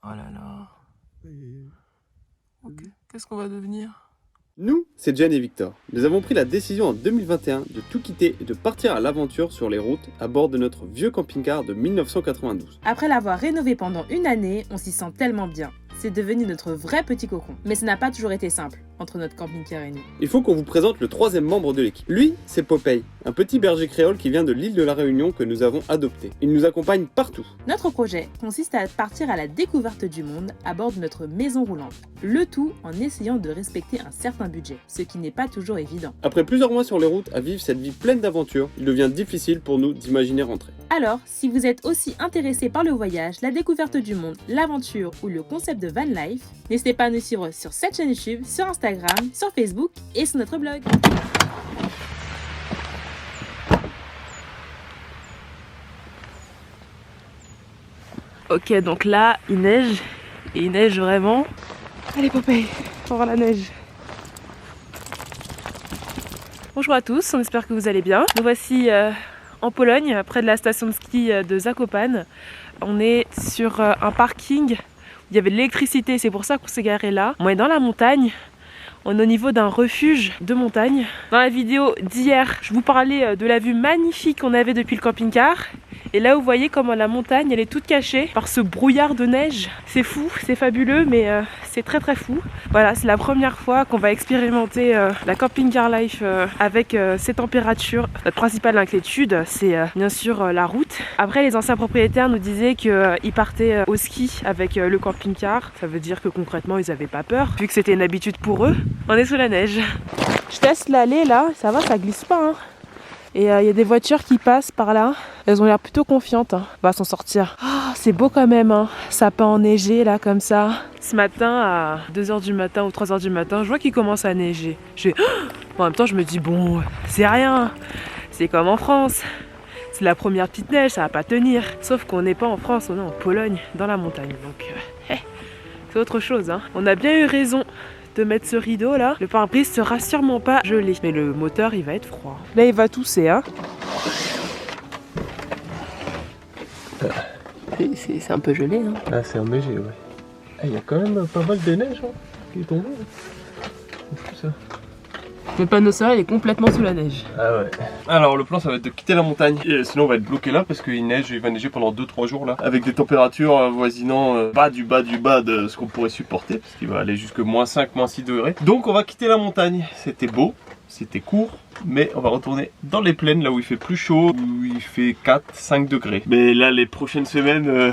Oh là là. Ok. Qu'est-ce qu'on va devenir? Nous, c'est Jen et Victor. Nous avons pris la décision en 2021 de tout quitter et de partir à l'aventure sur les routes à bord de notre vieux camping-car de 1992. Après l'avoir rénové pendant une année, on s'y sent tellement bien. C'est devenu notre vrai petit cocon. Mais ça n'a pas toujours été simple entre notre camping-car et nous. Il faut qu'on vous présente le troisième membre de l'équipe. Lui, c'est Popeye, un petit berger créole qui vient de l'île de la Réunion que nous avons adopté. Il nous accompagne partout. Notre projet consiste à partir à la découverte du monde à bord de notre maison roulante. Le tout en essayant de respecter un certain budget, ce qui n'est pas toujours évident. Après plusieurs mois sur les routes à vivre cette vie pleine d'aventures, il devient difficile pour nous d'imaginer rentrer. Alors, si vous êtes aussi intéressé par le voyage, la découverte du monde, l'aventure ou le concept de van life, n'hésitez pas à nous suivre sur cette chaîne YouTube, sur Instagram, sur Facebook et sur notre blog. Ok, donc là, il neige. Et il neige vraiment. Allez Popeye, on va voir la neige. Bonjour à tous, on espère que vous allez bien. Nous voici en Pologne, près de la station de ski de Zakopane. On est sur un parking où il y avait de l'électricité, c'est pour ça qu'on s'est garé là. On est dans la montagne. On est au niveau d'un refuge de montagne. Dans la vidéo d'hier, je vous parlais de la vue magnifique qu'on avait depuis le camping-car. Et là, vous voyez comment la montagne, elle est toute cachée par ce brouillard de neige. C'est fou, c'est fabuleux, mais c'est très très fou. Voilà, c'est la première fois qu'on va expérimenter la camping-car life avec ces températures. Notre principale inquiétude, c'est bien sûr la route. Après, les anciens propriétaires nous disaient qu'ils partaient au ski avec le camping-car. Ça veut dire que concrètement, ils n'avaient pas peur, vu que c'était une habitude pour eux. On est sous la neige. Je teste l'allée là, ça va, ça glisse pas. Hein. Et il y a des voitures qui passent par là. Elles ont l'air plutôt confiantes. Hein. On va s'en sortir. Oh, c'est beau quand même. Hein. Ça peut enneiger là comme ça. Ce matin à 2h du matin ou 3h du matin, je vois qu'il commence à neiger. En même temps, je me dis bon, c'est rien. C'est comme en France. C'est la première petite neige, ça va pas tenir. Sauf qu'on n'est pas en France, on est en Pologne, dans la montagne. Donc c'est autre chose. Hein. On a bien eu raison de mettre ce rideau là. Le pare-brise sera sûrement pas gelé, mais le moteur il va être froid. Là il va tousser hein. C'est un peu gelé hein. Ah c'est enneigé ouais. Il y a quand même pas mal de neige hein, qui est tombée. C'est fou ça. Le panneau solaire il est complètement sous la neige. Ah ouais. Alors le plan ça va être de quitter la montagne. Et sinon on va être bloqué là parce qu'il neige, il va neiger pendant 2-3 jours là. Avec des températures avoisinant bas du bas de ce qu'on pourrait supporter. Parce qu'il va aller jusque -5, -6 degrés. Donc on va quitter la montagne. C'était beau, c'était court. Mais on va retourner dans les plaines là où il fait plus chaud, où il fait 4-5 degrés. Mais là les prochaines semaines,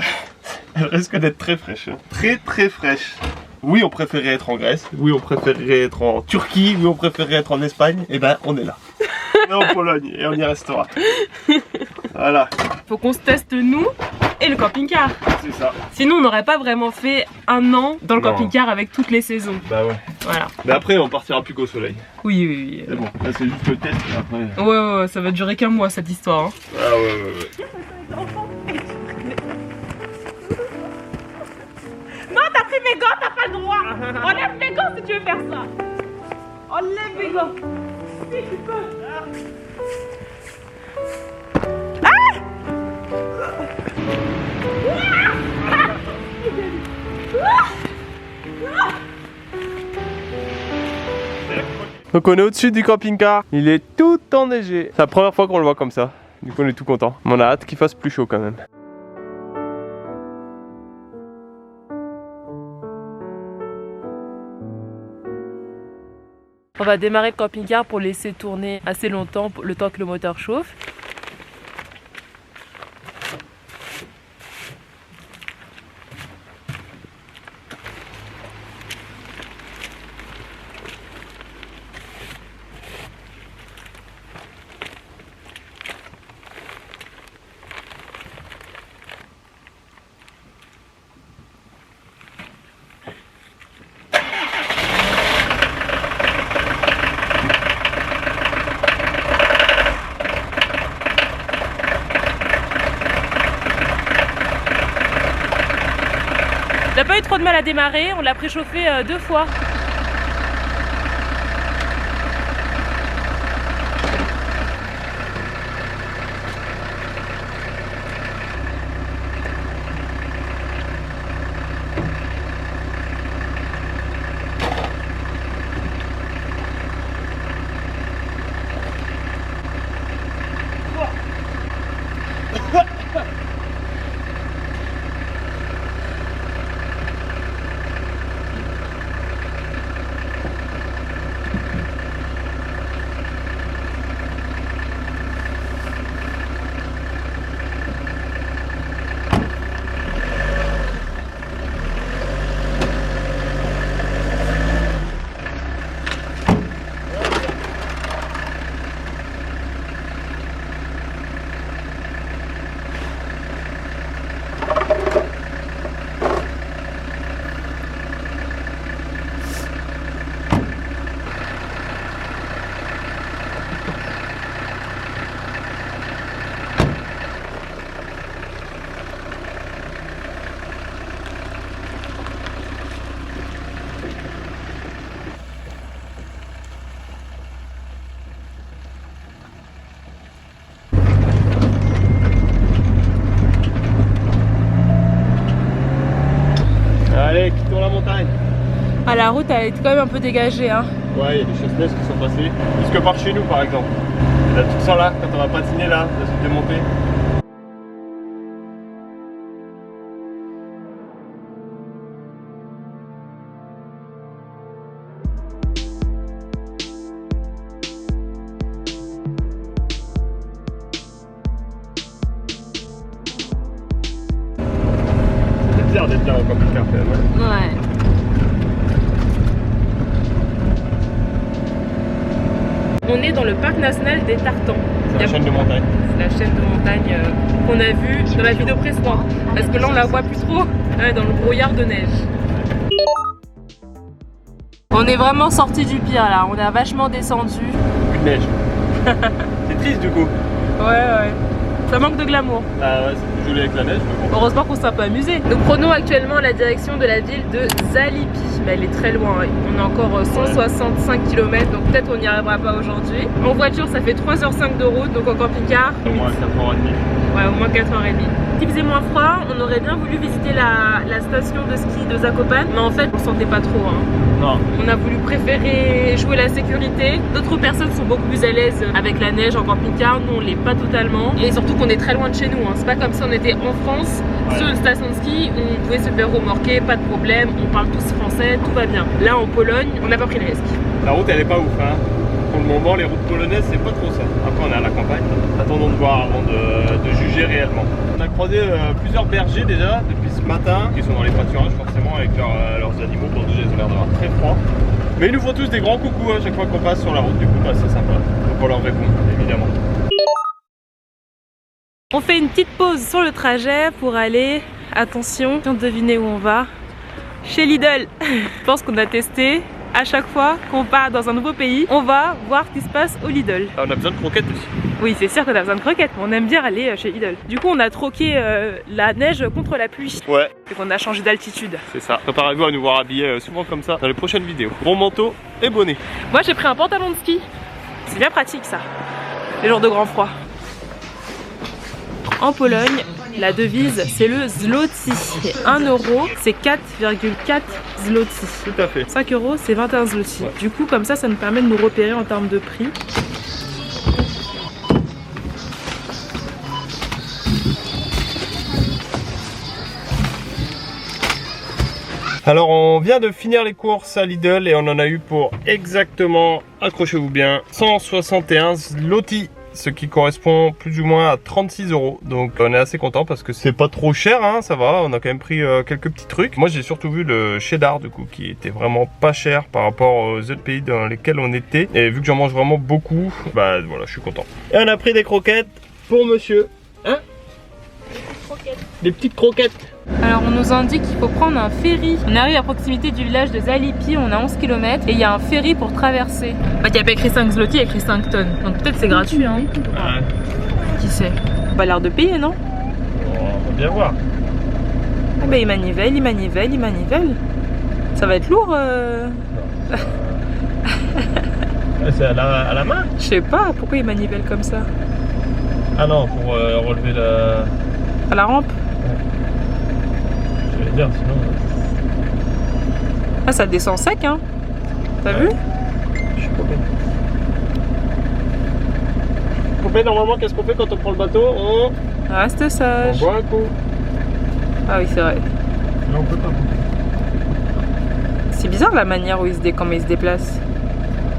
elles risquent d'être très fraîches. Hein. Très très fraîches. Oui, on préférait être en Grèce, oui, on préférerait être en Turquie, oui, on préférerait être en Espagne. Et ben, on est là. On est en Pologne et on y restera. Voilà. Faut qu'on se teste nous et le camping-car. C'est ça. Sinon on n'aurait pas vraiment fait un an dans le Non. camping-car avec toutes les saisons. Bah ouais. Voilà. Mais après, on partira plus qu'au soleil. Oui. C'est bon, là c'est juste le test. Et après... Ouais, ça va durer qu'un mois cette histoire. Hein. Ah ouais. Non, t'as pris mes gants, t'as pas le droit. Enlève mes gants si tu veux faire ça. Enlève mes gants. Si tu peux. Donc on est au-dessus du camping-car. Il est tout enneigé. C'est la première fois qu'on le voit comme ça. Du coup on est tout content. Mais on a hâte qu'il fasse plus chaud quand même. On va démarrer le camping-car pour laisser tourner assez longtemps, le temps que le moteur chauffe. Il n'a pas eu trop de mal à démarrer, on l'a préchauffé 2 fois. allez, quittons la montagne. Ah, la route elle est quand même un peu dégagée hein. Ouais, il y a des chasse-neige qui sont passées. Jusque par chez nous par exemple. Là, tout ça là, quand on va patiner là, ça se démonter. C'est bizarre d'être là en camping-car quand même. Ouais. On est dans le parc national des Tartans. C'est la chaîne de montagne. C'est la chaîne de montagne qu'on a vue dans la vidéo précédente. Parce que là on la voit plus trop dans le brouillard de neige. On est vraiment sorti du pire là, on a vachement descendu. Plus de neige. C'est triste du coup. Ouais. Ça manque de glamour. Ah ouais, c'est plus joli avec la neige, mais bon. Heureusement qu'on s'est un peu amusé. Nous prenons actuellement la direction de la ville de Zalipi. Mais elle est très loin, on a encore 165 km, donc peut-être on n'y arrivera pas aujourd'hui. En voiture ça fait 3h05 de route, donc en camping-car Au moins 4h30. ouais, au moins 4h30. S'il faisait moins froid, on aurait bien voulu visiter la station de ski de Zakopane, mais en fait on ne sentait pas trop hein. Non. On a voulu préférer jouer la sécurité. D'autres personnes sont beaucoup plus à l'aise avec la neige en camping-car, nous on l'est pas totalement. Et surtout qu'on est très loin de chez nous, hein. C'est pas comme si on était en France, sur une station de ski, où on pouvait se faire remorquer, pas de problème, on parle tous français, tout va bien. Là en Pologne, on n'a pas pris le risque. La route elle est pas ouf hein. Pour le moment les routes polonaises c'est pas trop ça. Après on est à la campagne. Attendons de voir avant de juger réellement. On a croisé plusieurs bergers déjà depuis ce matin qui sont dans les pâturages forcément avec leurs animaux. Pour ils ont l'air d'avoir très froid. Mais ils nous font tous des grands coucous à chaque fois qu'on passe sur la route, du coup bah, c'est sympa. Donc on leur répond évidemment. On fait une petite pause sur le trajet pour aller, attention, devinez où on va, chez Lidl. Je pense qu'on a testé. À chaque fois qu'on part dans un nouveau pays, on va voir ce qui se passe au Lidl. On a besoin de croquettes aussi. Oui, c'est sûr qu'on a besoin de croquettes, mais on aime bien aller chez Lidl. Du coup, on a troqué la neige contre la pluie. Ouais. Et qu'on a changé d'altitude. C'est ça. Préparez-vous à nous voir habillés souvent comme ça dans les prochaines vidéos. Bon manteau et bonnet. Moi, j'ai pris un pantalon de ski. C'est bien pratique ça, les jours de grand froid. En Pologne, la devise c'est le zloty. Et 1 euro c'est 4,4 zloty. Tout à fait. 5 euros c'est 21 zloty. Ouais. Du coup comme ça nous permet de nous repérer en termes de prix. Alors on vient de finir les courses à Lidl et on en a eu pour exactement, accrochez-vous bien, 161 zloty. Ce qui correspond plus ou moins à 36 euros. Donc on est assez content parce que c'est pas trop cher hein, ça va, on a quand même pris quelques petits trucs. Moi j'ai surtout vu le cheddar du coup qui était vraiment pas cher par rapport aux autres pays dans lesquels on était. Et vu que j'en mange vraiment beaucoup, bah voilà je suis content. Et on a pris des croquettes pour monsieur. Hein? Des petites croquettes. Alors on nous indique qu'il faut prendre un ferry. On arrive à proximité du village de Zalipi, on a 11 km et il y a un ferry pour traverser. Bah, il n'y a pas écrit 5 zloty, il y a écrit 5 tonnes. Donc peut-être c'est gratuit hein. Ouais. Qui sait? Pas l'air de payer non? On va bien voir. Ah bah il manivelle. Ça va être lourd C'est à la main? Je sais pas, pourquoi il manivelle comme ça? Ah non, pour relever la... À la rampe? Je vais dire sinon... Ah ça descend sec hein. T'as vu? Je suis coupé. Coupé normalement qu'est-ce qu'on fait quand on prend le bateau? On Reste sage. boit un coup. Ah oui c'est vrai. Là on peut pas. C'est bizarre la manière où comment il se déplace.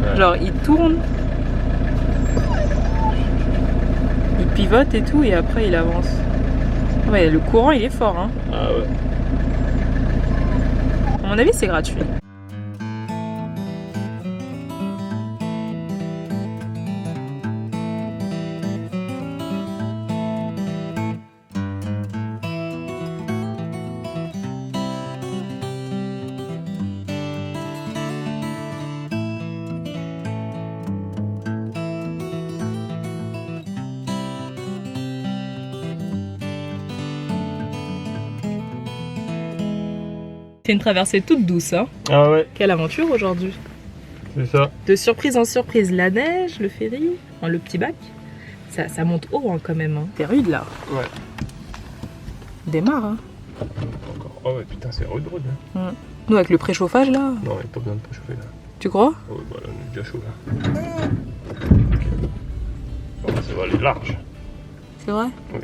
Ouais. Genre il tourne. Il pivote et tout et après il avance. Ouais le courant il est fort hein. Ah ouais. À mon avis c'est gratuit. C'est une traversée toute douce hein. Ah ouais, Quelle aventure aujourd'hui. c'est ça. De surprise en surprise, la neige, le ferry, le petit bac. Ça monte haut hein, quand même. Hein. C'est rude là. Ouais. Démarre hein. Oh ouais, putain, c'est rude. Hein. Nous, avec le préchauffage là. Non, il n'y a pas besoin de préchauffer là. Tu crois? Oh, bah là, on est déjà chaud là. Oh, ça va aller large. C'est vrai? Oui.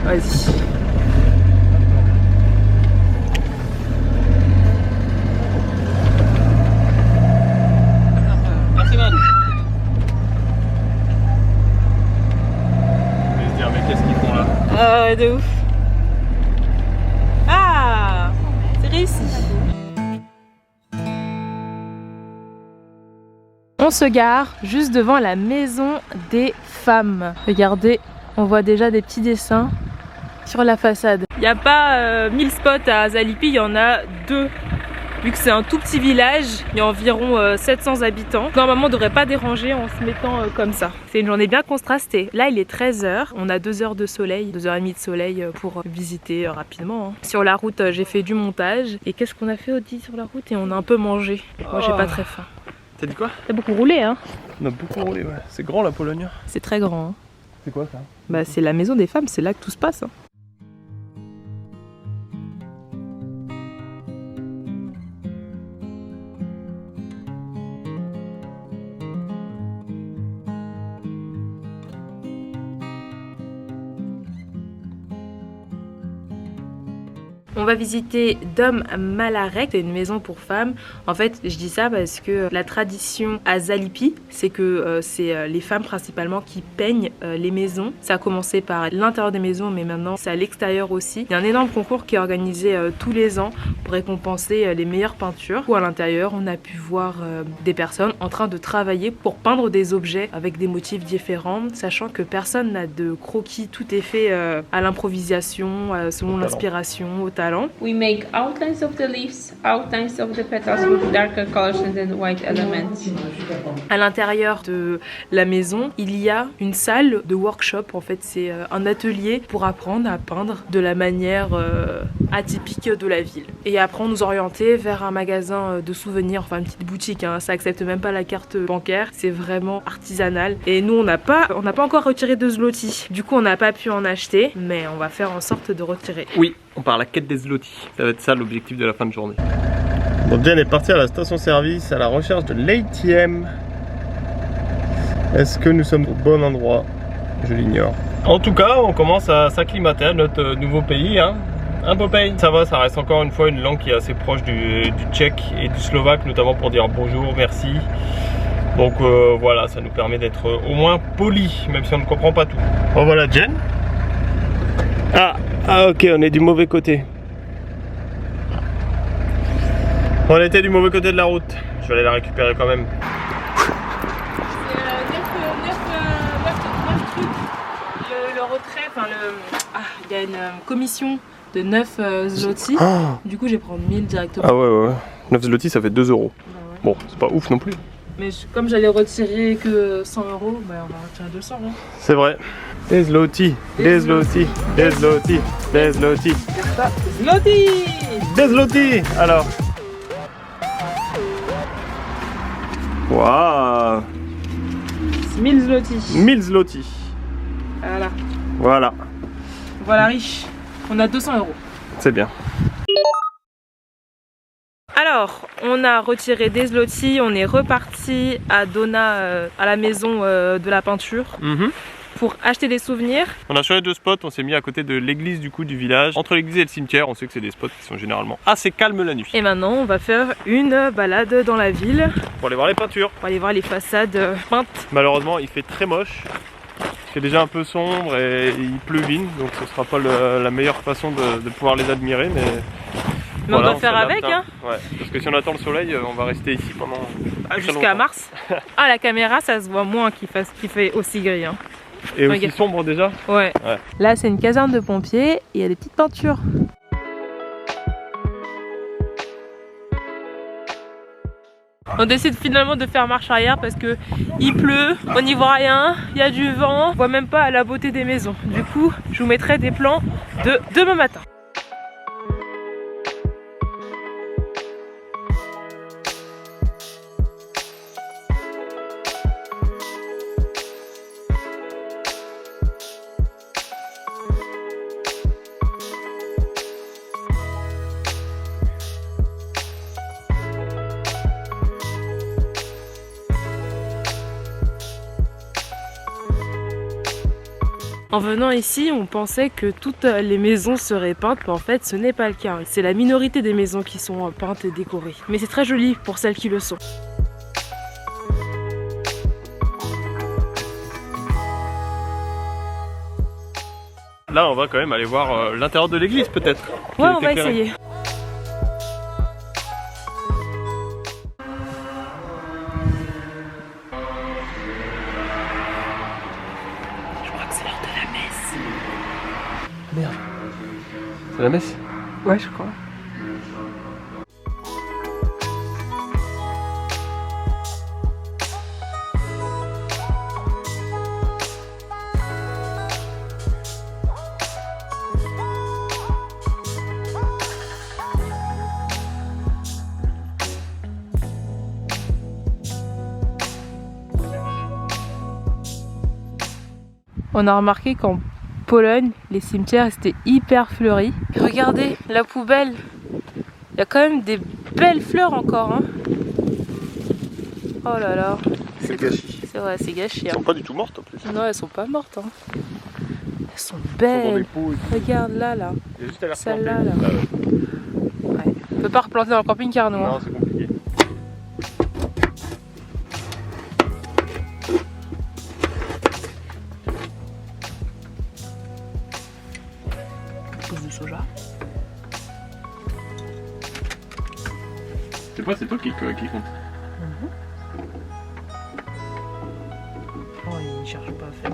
Vas-y. Merci man. Je vais se dire, mais qu'est-ce qu'ils font là? Ah ouais, de ouf. Ah, c'est réussi. On se gare juste devant la maison des femmes. Regardez, on voit déjà des petits dessins sur la façade. Il n'y a pas 1000 spots à Zalipi, il y en a 2. Vu que c'est un tout petit village, il y a environ 700 habitants. Normalement, on ne devrait pas déranger en se mettant comme ça. C'est une journée bien contrastée. Là, il est 13h. On a 2 heures de soleil, 2h30 de soleil pour visiter rapidement. Sur la route, j'ai fait du montage. Et qu'est-ce qu'on a fait, Audi, sur la route? Et on a un peu mangé. Moi, j'ai pas très faim. T'as dit quoi? T'as beaucoup roulé, hein? On a beaucoup roulé, ouais. C'est grand la Pologne. C'est très grand. Hein. C'est quoi ça? Bah, c'est la maison des femmes, c'est là que tout se passe. Hein. On va visiter Dom Malarek, c'est une maison pour femmes. En fait, je dis ça parce que la tradition à Zalipi, c'est que c'est les femmes principalement qui peignent les maisons. Ça a commencé par l'intérieur des maisons, mais maintenant c'est à l'extérieur aussi. Il y a un énorme concours qui est organisé tous les ans pour récompenser les meilleures peintures. Ou à l'intérieur, on a pu voir des personnes en train de travailler pour peindre des objets avec des motifs différents, sachant que personne n'a de croquis, tout est fait à l'improvisation, selon l'inspiration, au talent. We make outlines of the leaves, outlines of the petals with darker colors and then white elements. À l'intérieur de la maison, il y a une salle de workshop. En fait, c'est un atelier pour apprendre à peindre de la manière atypique de la ville. Et après, on nous orientait vers un magasin de souvenirs, enfin une petite boutique. Hein. Ça accepte même pas la carte bancaire. C'est vraiment artisanal. Et nous, on n'a pas encore retiré de zloty. Du coup, on n'a pas pu en acheter, mais on va faire en sorte de retirer. Oui, on part à la quête des zloty. Ça va être ça l'objectif de la fin de journée. Donc Jen est partie à la station-service à la recherche de l'ATM. Est-ce que nous sommes au bon endroit? Je l'ignore. En tout cas, on commence à s'acclimater à notre nouveau pays. Hein. Un beau pays. Ça va, ça reste encore une fois une langue qui est assez proche du tchèque et du slovaque, notamment pour dire bonjour, merci. Donc voilà, ça nous permet d'être au moins poli, même si on ne comprend pas tout. Bon voilà Jen. Ah ok, on est du mauvais côté. On était du mauvais côté de la route. Je vais aller la récupérer quand même. C'est 9 trucs. Le retrait, enfin il y a une commission de 9 zloty. Du coup, je vais prendre 1000 directement. Ah ouais. 9 zloty, ça fait 2 euros. Bah ouais. Bon, c'est pas ouf non plus. Mais comme j'allais retirer que 100 euros, bah on va retirer 200. Hein. C'est vrai. Des zloty, des zloty, des zloty, des zloty. Zloty! Des zloty. Alors. Waouh. 1000 zloty. 1000 zloty. Voilà. Voilà. Voilà riche. On a 200 euros. C'est bien. Alors, on a retiré des zloty, on est reparti à Dona, à la maison de la peinture, pour acheter des souvenirs. On a changé de spot, on s'est mis à côté de l'église du coup du village. Entre l'église et le cimetière, on sait que c'est des spots qui sont généralement assez calmes la nuit. Et maintenant, on va faire une balade dans la ville, Pour aller voir les peintures. pour aller voir les façades peintes. Malheureusement, il fait très moche. C'est déjà un peu sombre et il pleuvine, donc ce sera pas la meilleure façon de pouvoir les admirer, mais Mais voilà, on doit faire s'adapte, avec, hein. hein. Ouais, parce que si on attend le soleil, on va rester ici pendant très Jusqu'à longtemps. mars. Ah, la caméra, ça se voit moins qu'il fait aussi gris. Hein. Et aussi Regarde. sombre déjà. Ouais. Ouais. Là, c'est une caserne de pompiers et il y a des petites peintures. On décide finalement de faire marche arrière parce que il pleut, on n'y voit rien, il y a du vent, on voit même pas la beauté des maisons. Du coup, je vous mettrai des plans de demain matin. En venant ici, on pensait que toutes les maisons seraient peintes, mais en fait ce n'est pas le cas. C'est la minorité des maisons qui sont peintes et décorées. Mais c'est très joli pour celles qui le sont. Là, on va quand même aller voir l'intérieur de l'église peut-être. Ouais, on va essayer. Je crois que c'est l'heure de la messe. Merde. C'est la messe? Ouais, je crois. On a remarqué qu'en Pologne, les cimetières étaient hyper fleuris. Et regardez, la poubelle, il y a quand même des belles fleurs encore. Hein. Oh là là. C'est gâchis. C'est vrai, c'est gâchis. Elles sont pas du tout mortes en plus. Non, elles sont pas mortes. Hein. Elles sont belles. Regarde là, là. Celle-là, là. Ouais. On peut pas replanter dans le camping-car, nous. Non, c'est compliqué. Pousse de soja. C'est toi qui compte. Oh, il cherche pas à faire.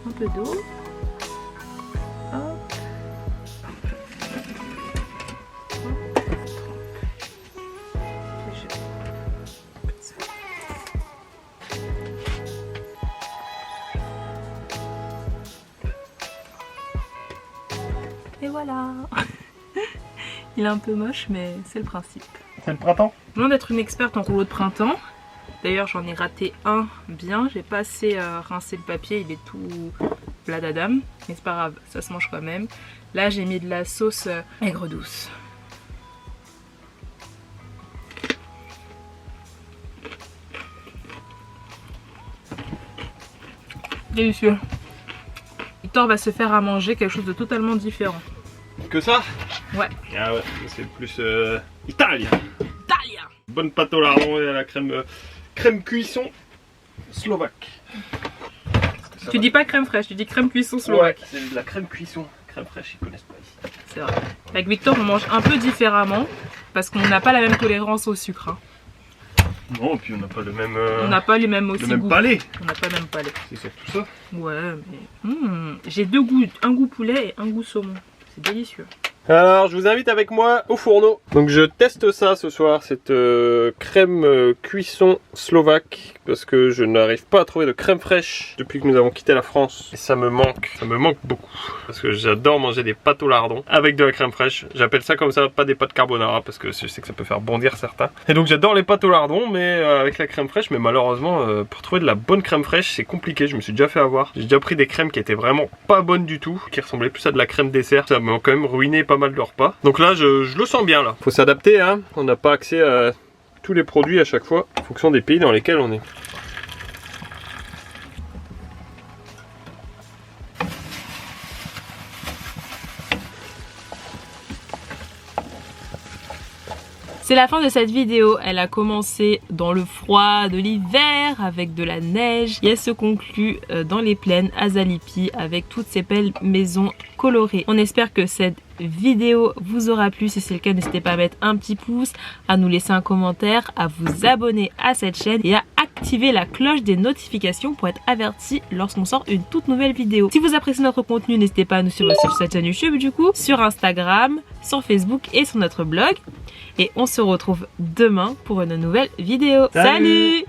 Un peu d'eau. Hop. Et voilà. Il est un peu moche, mais c'est le principe. C'est le printemps. Loin d'être une experte en rouleau de printemps. D'ailleurs, j'en ai raté un bien. J'ai pas assez rincé le papier, il est tout bladadam. Mais c'est pas grave, ça se mange quand même. Là, j'ai mis de la sauce aigre douce. Délicieux. Victor va se faire à manger quelque chose de totalement différent. Que ça? Ouais. Ah ouais, c'est plus italien. Italien. Bonne pâte au lardon et à la crème cuisson slovaque. Tu dis pas crème fraîche, tu dis crème cuisson slovaque. Ouais, c'est de la crème cuisson. Crème fraîche, ils connaissent pas ici. C'est vrai. Avec Victor, on mange un peu différemment parce qu'on n'a pas la même tolérance au sucre. Hein. Non, et puis on n'a pas le même. On n'a pas les mêmes aussi le même goûts. palais. On n'a pas le même palais. C'est surtout ça. Ouais, mais j'ai deux goûts, un goût poulet et un goût saumon. C'est délicieux. Alors, je vous invite avec moi au fourneau. Donc, je teste ça ce soir, cette crème cuisson slovaque, parce que je n'arrive pas à trouver de crème fraîche depuis que nous avons quitté la France. Et ça me manque beaucoup. Parce que j'adore manger des pâtes au lardon avec de la crème fraîche. J'appelle ça comme ça, pas des pâtes carbonara, parce que je sais que ça peut faire bondir certains. Et donc, j'adore les pâtes au lardon, mais avec la crème fraîche. Mais malheureusement, pour trouver de la bonne crème fraîche, c'est compliqué. Je me suis déjà fait avoir. J'ai déjà pris des crèmes qui étaient vraiment pas bonnes du tout, qui ressemblaient plus à de la crème dessert. Ça m'a quand même ruiné pas mal de repas. Donc là, je le sens bien là. Faut s'adapter, hein. On n'a pas accès à tous les produits à chaque fois, en fonction des pays dans lesquels on est. C'est la fin de cette vidéo, elle a commencé dans le froid de l'hiver avec de la neige et elle se conclut dans les plaines à Zalipi avec toutes ces belles maisons colorées. On espère que cette vidéo vous aura plu, si c'est le cas n'hésitez pas à mettre un petit pouce, à nous laisser un commentaire, à vous abonner à cette chaîne et à activer la cloche des notifications pour être averti lorsqu'on sort une toute nouvelle vidéo. Si vous appréciez notre contenu, n'hésitez pas à nous suivre sur cette chaîne YouTube du coup, sur Instagram, sur Facebook et sur notre blog. Et on se retrouve demain pour une nouvelle vidéo. Salut!